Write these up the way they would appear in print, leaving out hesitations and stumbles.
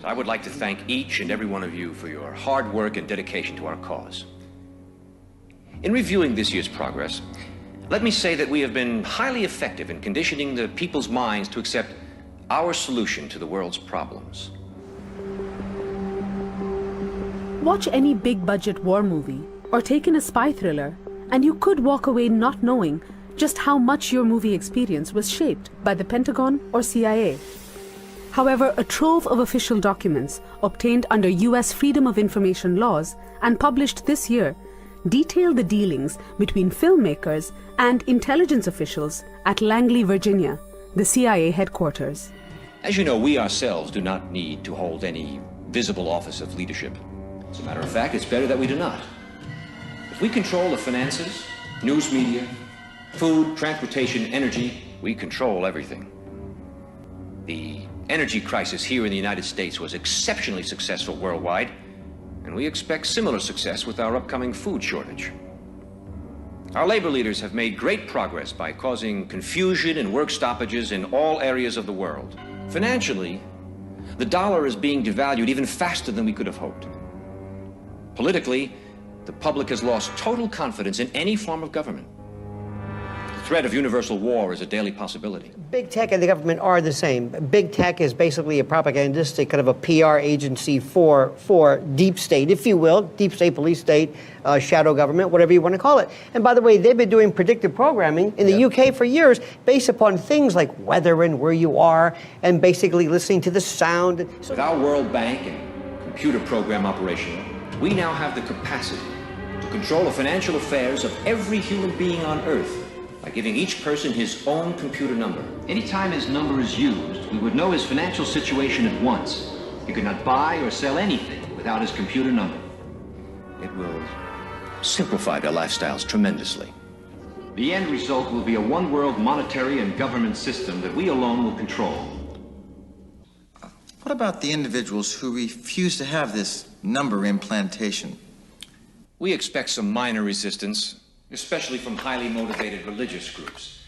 I would like to thank each and every one of you for your hard work and dedication to our cause. In reviewing this year's progress, let me say that we have been highly effective in conditioning the people's minds to accept our solution to the world's problems. Watch any big-budget war movie or take in a spy thriller, and you could walk away not knowing just how much your movie experience was shaped by the Pentagon or CIA. However, a trove of official documents obtained under US Freedom of Information laws and published this year detail the dealings between filmmakers and intelligence officials at Langley, Virginia, the CIA headquarters. As you know, we ourselves do not need to hold any visible office of leadership. As a matter of fact, it's better that we do not. If we control the finances, news media, food, transportation, energy, we control everything. The energy crisis here in the United States was exceptionally successful worldwide, and we expect similar success with our upcoming food shortage. Our labor leaders have made great progress by causing confusion and work stoppages in all areas of the world. Financially, the dollar is being devalued even faster than we could have hoped. Politically, the public has lost total confidence in any form of government. The threat of universal war is a daily possibility. Big tech and the government are the same. Big tech is basically a propagandistic kind of a PR agency for deep state, if you will, deep state, police state, shadow government, whatever you want to call it. And by the way, they've been doing predictive programming in the UK for years based upon things like weather and where you are and basically listening to the sound. So with our World Bank and computer program operational, we now have the capacity to control the financial affairs of every human being on Earth by giving each person his own computer number. Anytime his number is used, we would know his financial situation at once. He could not buy or sell anything without his computer number. It will simplify their lifestyles tremendously. The end result will be a one-world monetary and government system that we alone will control. What about the individuals who refuse to have this number implantation? We expect some minor resistance, especially from highly motivated religious groups.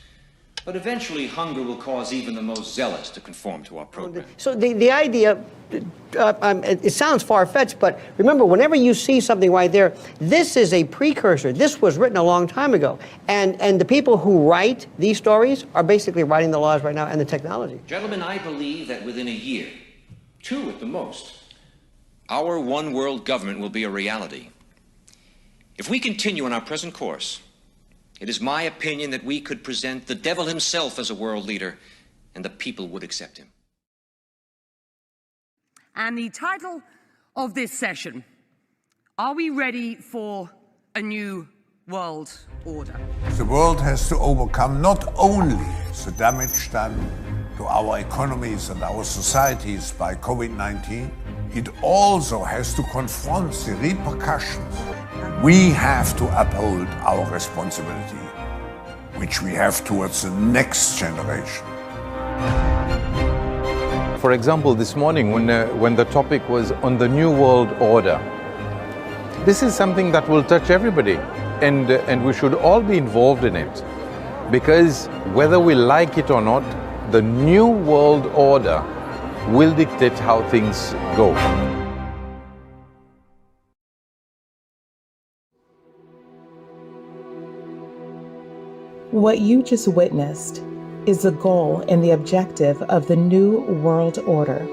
But eventually, hunger will cause even the most zealous to conform to our program. So the idea, it sounds far-fetched, but remember, whenever you see something right there, this is a precursor. This was written a long time ago. And the people who write these stories are basically writing the laws right now and the technology. Gentlemen, I believe that within a year, 2 at the most, our one world government will be a reality. If we continue on our present course, it is my opinion that we could present the devil himself as a world leader, and the people would accept him. And the title of this session, are we ready for a new world order? The world has to overcome not only the damage done to our economies and our societies by COVID-19, it also has to confront the repercussions. We have to uphold our responsibility, which we have towards the next generation. For example, this morning when the topic was on the New World Order, this is something that will touch everybody, and we should all be involved in it, because whether we like it or not, the New World Order will dictate how things go. What you just witnessed is the goal and the objective of the New World Order: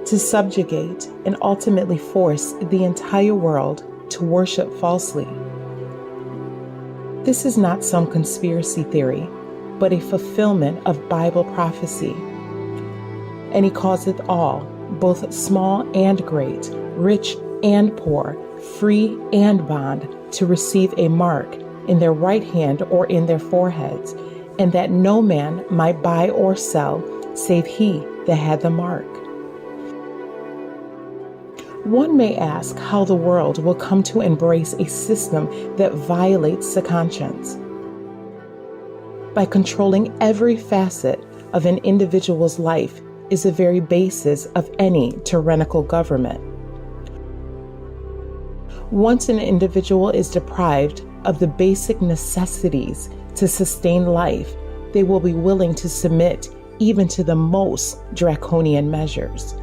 to subjugate and ultimately force the entire world to worship falsely. This is not some conspiracy theory, but a fulfillment of Bible prophecy. And he calls it all, both small and great, rich and poor, free and bond, to receive a mark in their right hand or in their foreheads, and that no man might buy or sell save he that had the mark. One may ask how the world will come to embrace a system that violates the conscience. By controlling every facet of an individual's life is the very basis of any tyrannical government. Once an individual is deprived of the basic necessities to sustain life, they will be willing to submit even to the most draconian measures.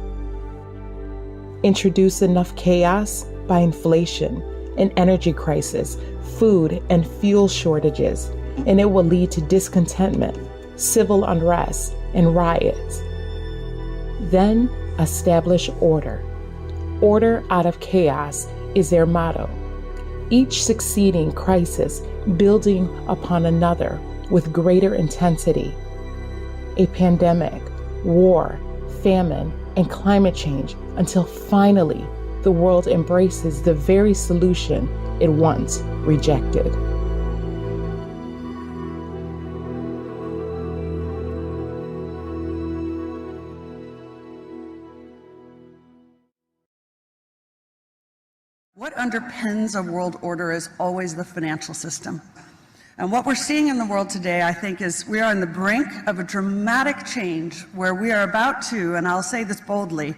Introduce enough chaos by inflation, an energy crisis, food and fuel shortages, and it will lead to discontentment, civil unrest, and riots. Then establish order. Order out of chaos is their motto. Each succeeding crisis building upon another with greater intensity. A pandemic, war, famine, and climate change until finally the world embraces the very solution it once rejected. What underpins a world order is always the financial system. And what we're seeing in the world today, I think, is we are on the brink of a dramatic change where we are about to, and I'll say this boldly,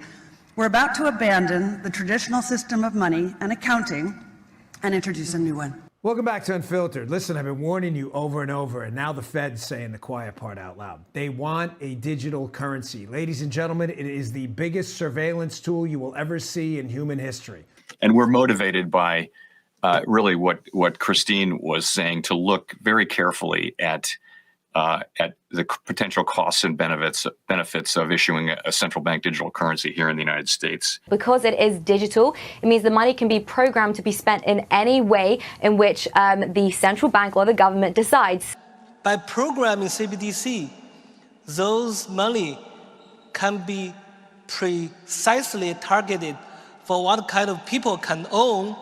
we're about to abandon the traditional system of money and accounting and introduce a new one. Welcome back to Unfiltered. Listen, I've been warning you over and over, and now the Fed's saying the quiet part out loud. They want a digital currency. Ladies and gentlemen, it is the biggest surveillance tool you will ever see in human history. And we're motivated by really what Christine was saying, to look very carefully at the potential costs and benefits of issuing a central bank digital currency here in the United States. Because it is digital, it means the money can be programmed to be spent in any way in which the central bank or the government decides. By programming CBDC, those money can be precisely targeted for what kind of people can own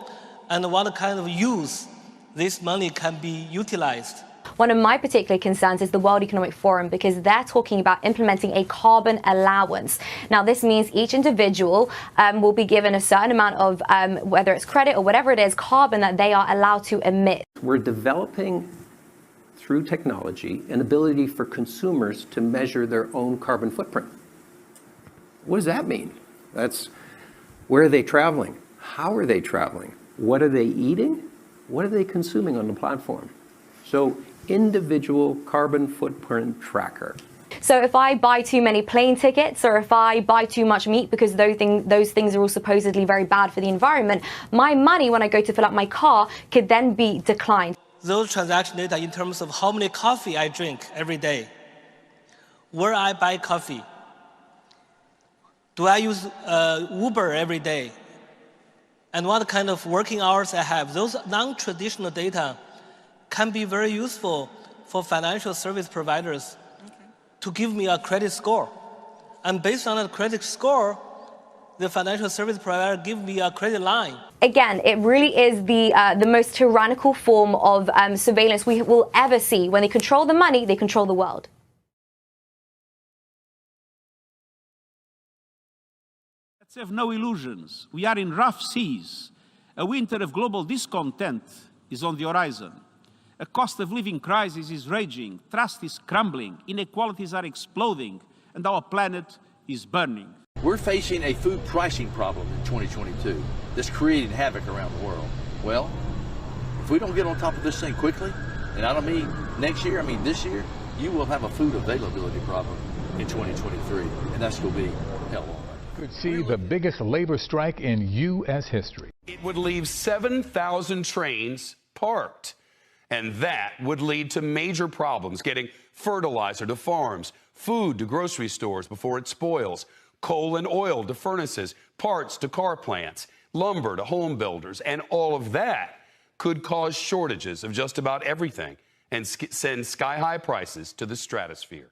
and what kind of use this money can be utilized. One of my particular concerns is the World Economic Forum, because they're talking about implementing a carbon allowance. Now, this means each individual will be given a certain amount of, whether it's credit or whatever it is, carbon that they are allowed to emit. We're developing, through technology, an ability for consumers to measure their own carbon footprint. What does that mean? That's where are they traveling? How are they traveling? What are they eating? What are they consuming on the platform? So, individual carbon footprint tracker. So if I buy too many plane tickets, or if I buy too much meat, because those things are all supposedly very bad for the environment, my money when I go to fill up my car could then be declined. Those transaction data in terms of how many coffee I drink every day, where I buy coffee, do I use Uber every day, and what kind of working hours I have. Those non-traditional data can be very useful for financial service providers to give me a credit score. And based on that credit score, the financial service provider give me a credit line. Again, it really is the most tyrannical form of surveillance we will ever see. When they control the money, they control the world. Let's have no illusions. We are in rough seas. A winter of global discontent is on the horizon. A cost of living crisis is raging, trust is crumbling, inequalities are exploding, and our planet is burning. We're facing a food pricing problem in 2022 that's creating havoc around the world. Well, if we don't get on top of this thing quickly, and I don't mean next year, I mean this year, you will have a food availability problem in 2023, and that's going to be hell on. Could see the biggest labor strike in U.S. history. It would leave 7,000 trains parked. And that would lead to major problems getting fertilizer to farms, food to grocery stores before it spoils, coal and oil to furnaces, parts to car plants, lumber to home builders. And all of that could cause shortages of just about everything and send sky-high prices to the stratosphere.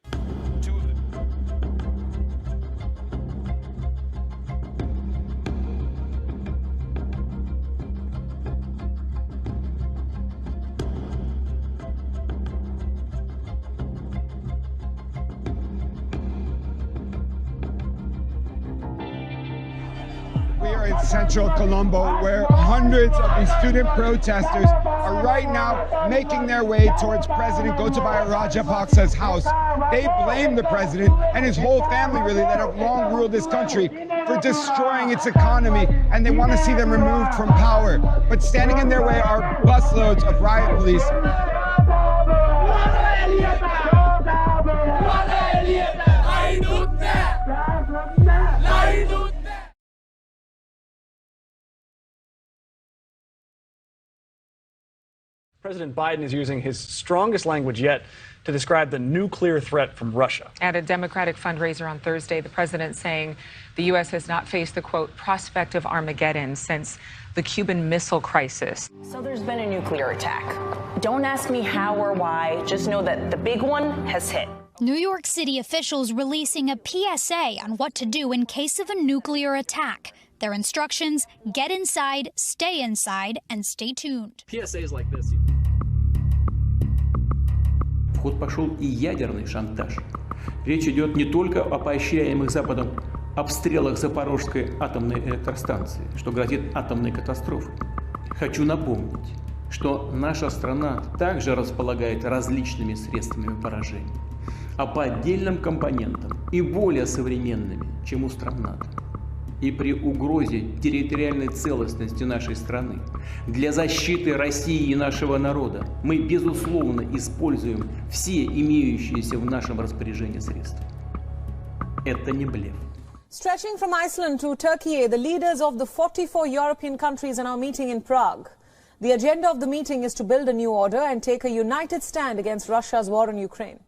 We are in central Colombo, where hundreds of these student protesters are right now making their way towards President Gotabaya Rajapaksa's house. They blame the president and his whole family, really, that have long ruled this country, for destroying its economy, and they want to see them removed from power. But standing in their way are busloads of riot police. President Biden is using his strongest language yet to describe the nuclear threat from Russia. At a Democratic fundraiser on Thursday, the president saying the U.S. has not faced the, quote, prospect of Armageddon since the Cuban Missile Crisis. So there's been a nuclear attack. Don't ask me how or why, just know that the big one has hit. New York City officials releasing a PSA on what to do in case of a nuclear attack. Their instructions: get inside, and stay tuned. PSAs like this. В ход пошел и ядерный шантаж. Речь идет не только о поощряемых Западом обстрелах Запорожской атомной электростанции, что грозит атомной катастрофой. Хочу напомнить, что наша страна также располагает различными средствами поражения, а по отдельным компонентам и более современными, чем у стран НАТО. И при угрозе территориальной целостности нашей страны для защиты России и нашего народа мы, безусловно, используем все имеющиеся в нашем распоряжении средства. Это не блеф. Stretching from Iceland to Turkey, the leaders of the 44 European countries are now meeting in Prague. The agenda of the meeting is to build a new order and take a united stand against Russia's war on Ukraine.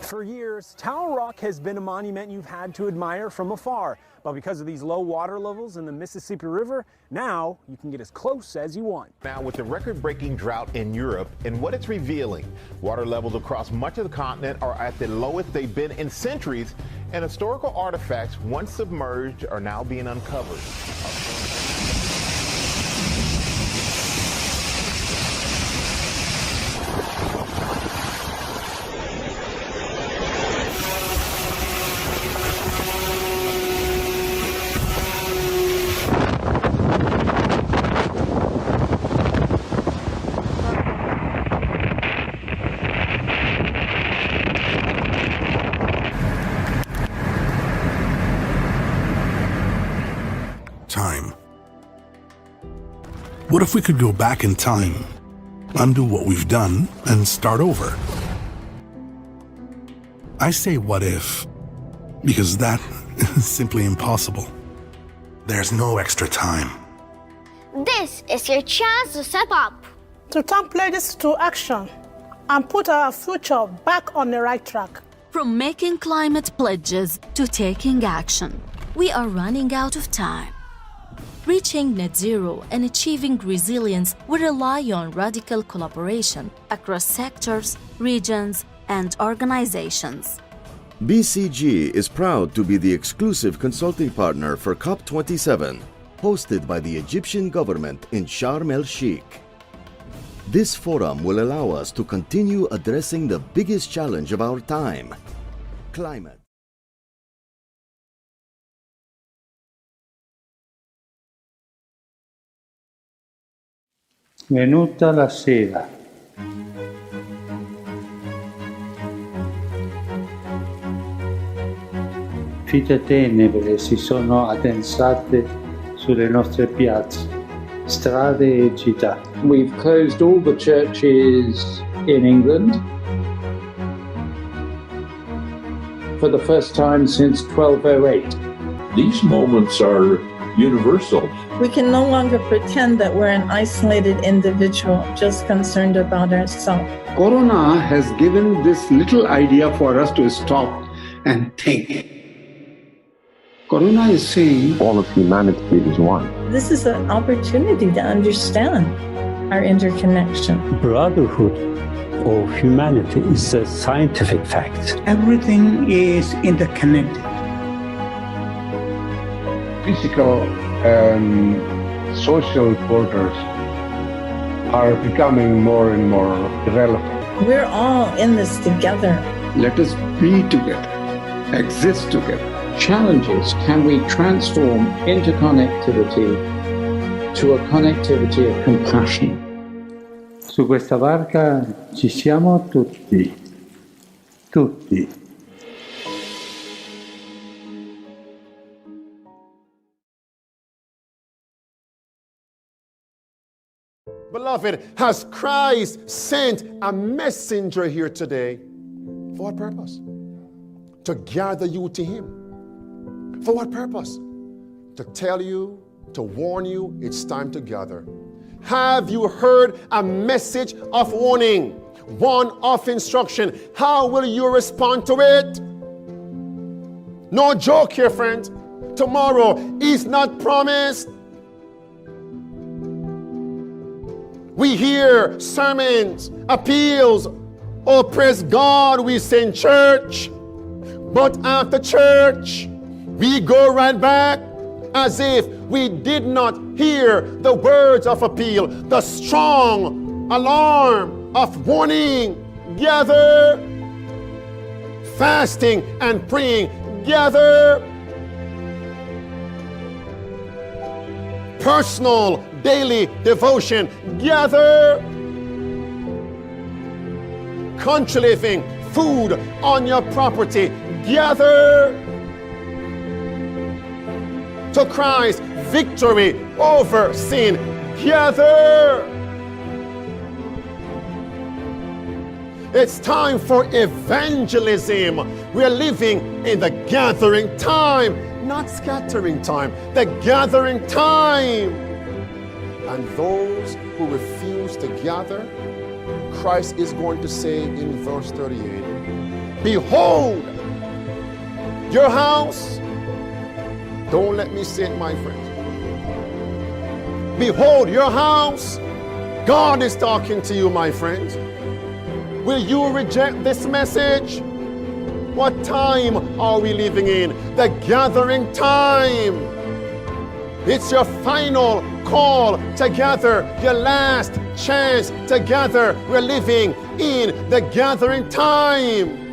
For years, Tower Rock has been a monument you've had to admire from afar. But because of these low water levels in the Mississippi River, now you can get as close as you want. Now, with the record-breaking drought in Europe and what it's revealing, water levels across much of the continent are at the lowest they've been in centuries, and historical artifacts once submerged are now being uncovered. Time. What if we could go back in time, undo what we've done, and start over? I say what if, because that is simply impossible. There's no extra time. This is your chance to step up. To turn pledges to action and put our future back on the right track. From making climate pledges to taking action, we are running out of time. Reaching net zero and achieving resilience will rely on radical collaboration across sectors, regions, and organizations. BCG is proud to be the exclusive consulting partner for COP27, hosted by the Egyptian government in Sharm el-Sheikh. This forum will allow us to continue addressing the biggest challenge of our time: climate. Venuta la sera. Fitte tenebre si sono addensate sulle nostre piazze, strade e città. We've closed all the churches in England for the first time since 1208. These moments are universal. We can no longer pretend that we're an isolated individual just concerned about ourselves. Corona has given this little idea for us to stop and think. Corona is saying all of humanity is one. This is an opportunity to understand our interconnection. Brotherhood of humanity is a scientific fact. Everything is interconnected. Physical and social borders are becoming more and more irrelevant. We're all in this together. Let us be together, exist together. Challenges: can we transform interconnectivity to a connectivity of compassion? Su questa barca ci siamo tutti. Tutti. Beloved, has Christ sent a messenger here today? For what purpose? To gather you to Him. For what purpose? to tell you, to warn you, it's time to gather. Have you heard a message of warning, one of instruction? How will you respond to it? No joke here, friend. Tomorrow is not promised. We hear sermons, appeals. Oh, praise God, we sing church. But after church, we go right back as if we did not hear the words of appeal, the strong alarm of warning. Gather. Fasting and praying. Gather. Personal daily devotion. Gather. Country living, food on your property. Gather. To Christ, victory over sin. Gather. It's time for evangelism. We're living in the gathering time, not scattering time, the gathering time. And those who refuse to gather, Christ is going to say in verse 38, behold, your house. Don't let me say it, my friends. Behold, your house. God is talking to you, my friends. Will you reject this message? What time are we living in? The gathering time. It's your final call to gather, your last chance to gather. We're living in the gathering time.